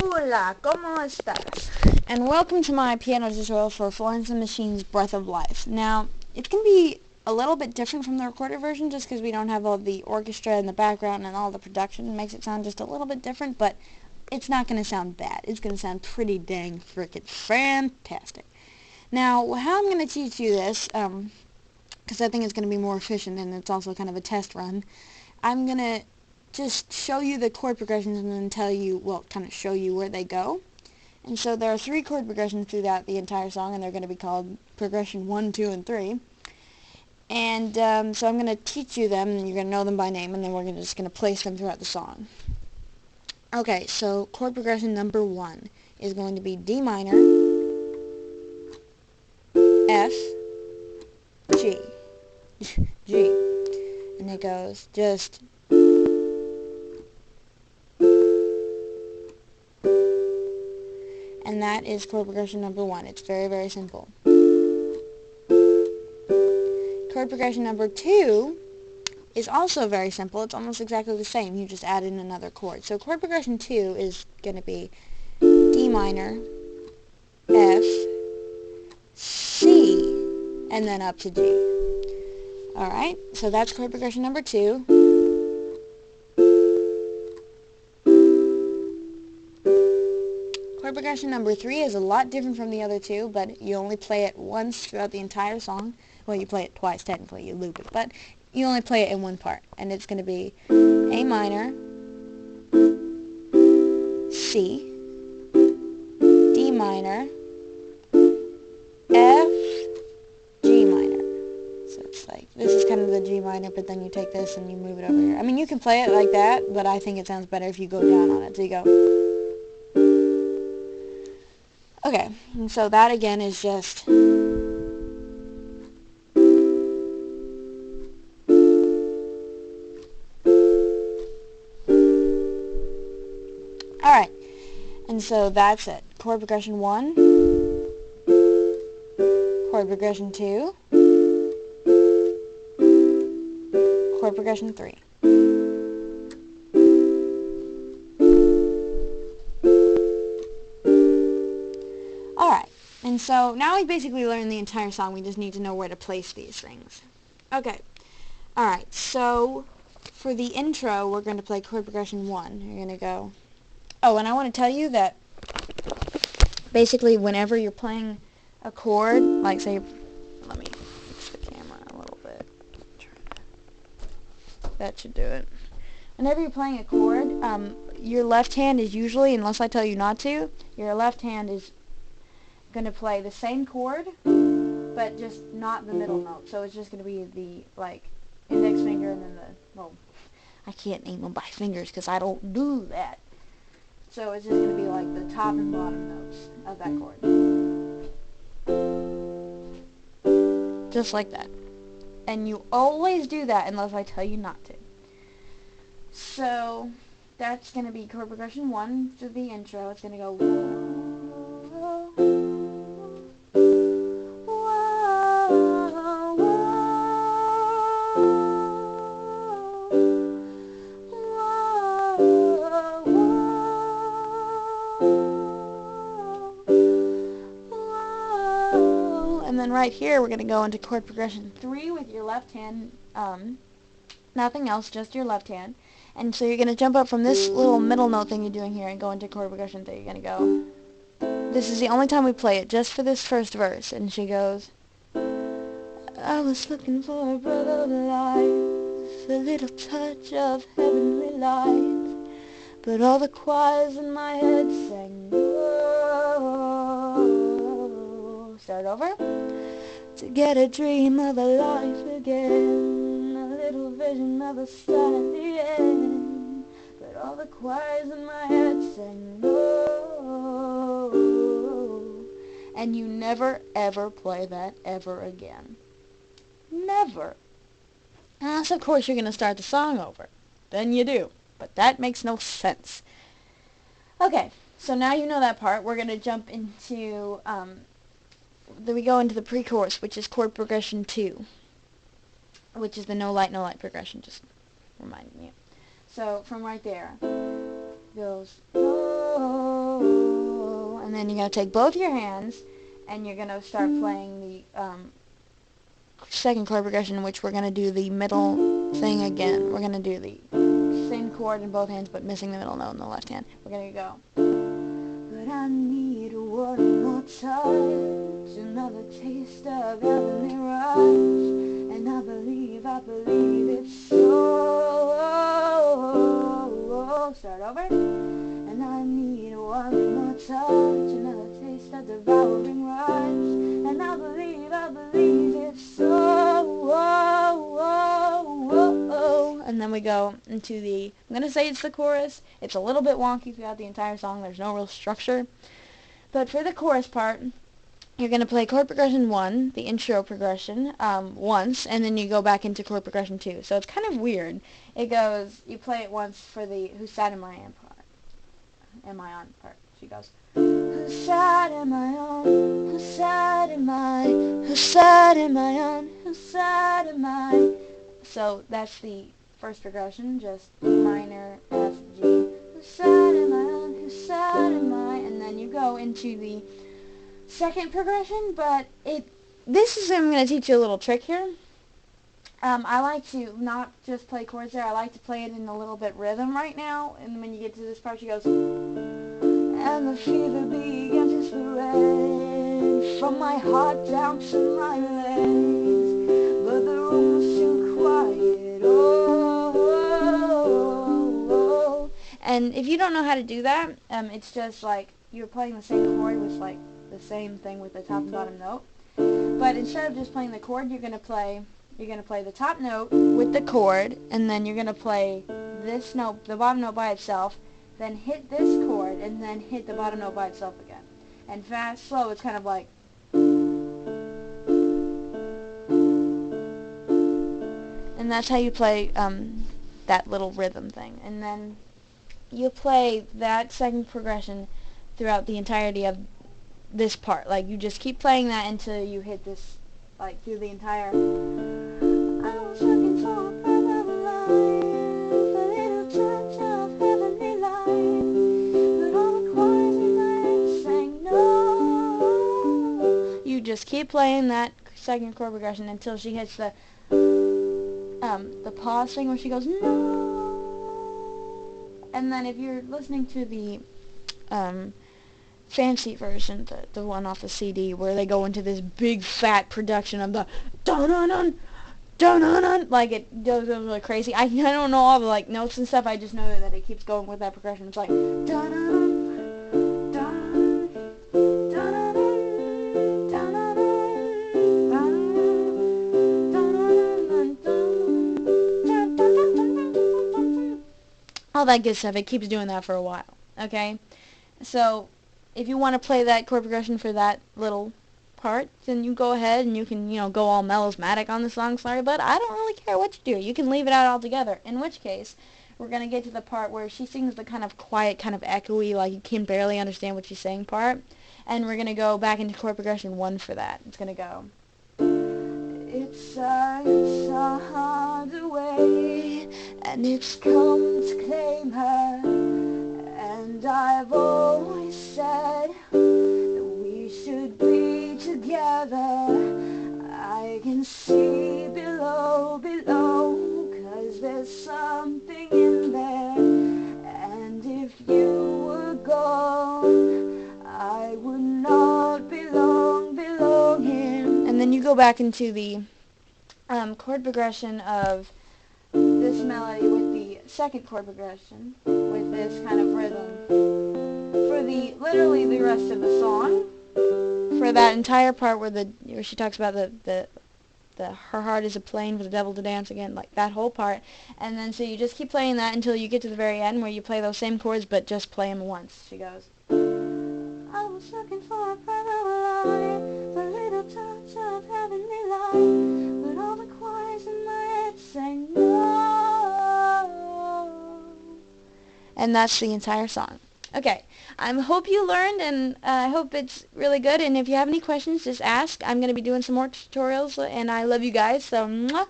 Hola, ¿cómo estás? And welcome to my piano tutorial for Florence and the Machine's Breath of Life. Now, it's going to be a little bit different from the recorded version just because we don't have all the orchestra in the background and all the production. It makes it sound just a little bit different, but it's not going to sound bad. It's going to sound pretty dang frickin' fantastic. Now, how I'm going to teach you this, because I think it's going to be more efficient and it's also kind of a test run, I'm going to just show you the chord progressions and then tell you, well, kind of show you where they go. And so there are 3 chord progressions throughout the entire song, and they're going to be called progression 1, 2, and 3. And so I'm going to teach you them, and you're going to know them by name, and then we're just going to place them throughout the song. Okay, so chord progression number 1 is going to be D minor, F, G, G. And it goes just... And that is chord progression number 1. It's very, very simple. Chord progression number 2 is also very simple. It's almost exactly the same. You just add in another chord. So chord progression 2 is going to be D minor, F, C, and then up to G. Alright, so that's chord progression number 2. Chord progression number 3 is a lot different from the other 2, but you only play it once throughout the entire song. Well, you play it twice, technically, you loop it, but you only play it in one part, and it's going to be A minor, C, D minor, F, G minor. So it's like, this is kind of the G minor, but then you take this and you move it over here. I mean, you can play it like that, but I think it sounds better if you go down on it. So you go... Okay, and so that again is just... Alright, and so that's it. Chord progression 1, chord progression 2, chord progression 3. Alright, and so now we basically learned the entire song. We just need to know where to place these things. Okay, alright, so for the intro, we're going to play chord progression 1. You're going to go... Oh, and I want to tell you that basically whenever you're playing a chord, like say, let me fix the camera a little bit. That should do it. Whenever you're playing a chord, your left hand is usually, unless I tell you not to, your left hand is going to play the same chord, but just not the middle note. So it's just going to be the, like, index finger and then the, well, I can't name them by fingers because I don't do that. So it's just going to be like the top and bottom notes of that chord. Just like that. And you always do that unless I tell you not to. So that's going to be chord progression 1 to the intro. It's going to go... And then right here, we're going to go into chord progression 3 with your left hand, nothing else, just your left hand. And so you're going to jump up from this little middle note thing you're doing here and go into chord progression 3. You're going to go, this is the only time we play it, just for this first verse. And she goes, I was looking for a brother of life, a little touch of heavenly light, but all the choirs in my head sang, whoa. Start over. To get a dream of a life again, a little vision of a sun at the end, but all the choirs in my head sang, no. And you never ever play that ever again. Never. Unless of course you're going to start the song over. Then you do. But that makes no sense. Okay, so now you know that part. We're going to jump into... Then we go into the pre-chorus, which is chord progression 2, which is the no light progression, just reminding you. So from right there, goes, no, And then you're going to take both your hands and you're going to start playing the second chord progression, in which we're going to do the middle thing again. We're going to do the same chord in both hands but missing the middle note in the left hand. We're going to go. But I need one more touch, another taste of heavenly rush, and I believe it's so. Start over. And I need one more touch, another taste of devouring rush, and I believe it's so. And then we go into the, I'm going to say it's the chorus. It's a little bit wonky throughout the entire song. There's no real structure. But for the chorus part, you're going to play chord progression 1, the intro progression, once, and then you go back into chord progression 2. So it's kind of weird. It goes, you play it once for the whose side am I on part. Am I on part. She goes, whose side am I on? Whose side am I? Whose side am I on? Whose side am I? So that's the first progression, just E minor, F, G. Whose side am I on? Whose side am I? And then you go into the second progression, but I'm going to teach you a little trick here. I like to not just play chords there, I like to play it in a little bit rhythm right now, and when you get to this part she goes, and the fever began to spread from my heart down to my legs, but the room was too quiet, oh. And if you don't know how to do that, it's just like you're playing the same chord with like the same thing with the top and bottom note. But instead of just playing the chord, you're going to play the top note with the chord, and then you're going to play this note, the bottom note by itself, then hit this chord, and then hit the bottom note by itself again. And fast, slow, it's kind of like, and that's how you play that little rhythm thing. And then you play that second progression throughout the entirety of this part. Like, you just keep playing that until you hit this, like, through the entire. I was looking for a part of life, a little touch of heavenly light, but all the choirs in my head sang no. You just keep playing that second chord progression until she hits the pause thing where she goes no. And then if you're listening to the fancy version, the one off the CD, where they go into this big fat production of the dun-dun-dun, dun-dun-dun, like it goes really crazy. I don't know all the like notes and stuff, I just know that it keeps going with that progression. It's like dun-dun-dun, dun, dun-dun-dun, dun-dun-dun, dun-dun-dun, dun-dun-dun, all that good stuff. It keeps doing that for a while, okay? So if you want to play that chord progression for that little part, then you go ahead and you can, go all melismatic on the song, sorry, but I don't really care what you do. You can leave it out altogether, in which case we're going to get to the part where she sings the kind of quiet, kind of echoey, like you can barely understand what she's saying part, and we're going to go back into chord progression 1 for that. It's going to go, it's a hard way, and it's come to claim her, and I've always said that we should be together. I can see below, 'cause there's something in there, and if you were gone, I would not belong in. And then you go back into the chord progression of this melody with the second chord progression with this kind of rhythm for literally the rest of the song, for that entire part where she talks about the her heart is a plane for the devil to dance again, like that whole part. And then so you just keep playing that until you get to the very end where you play those same chords but just play them once. She goes, I was looking for a part of life, a little touch of heavenly light, but all the choirs in my head sang no. And that's the entire song. Okay, I hope you learned, and I hope it's really good, and if you have any questions, just ask. I'm going to be doing some more tutorials, and I love you guys, so mwah!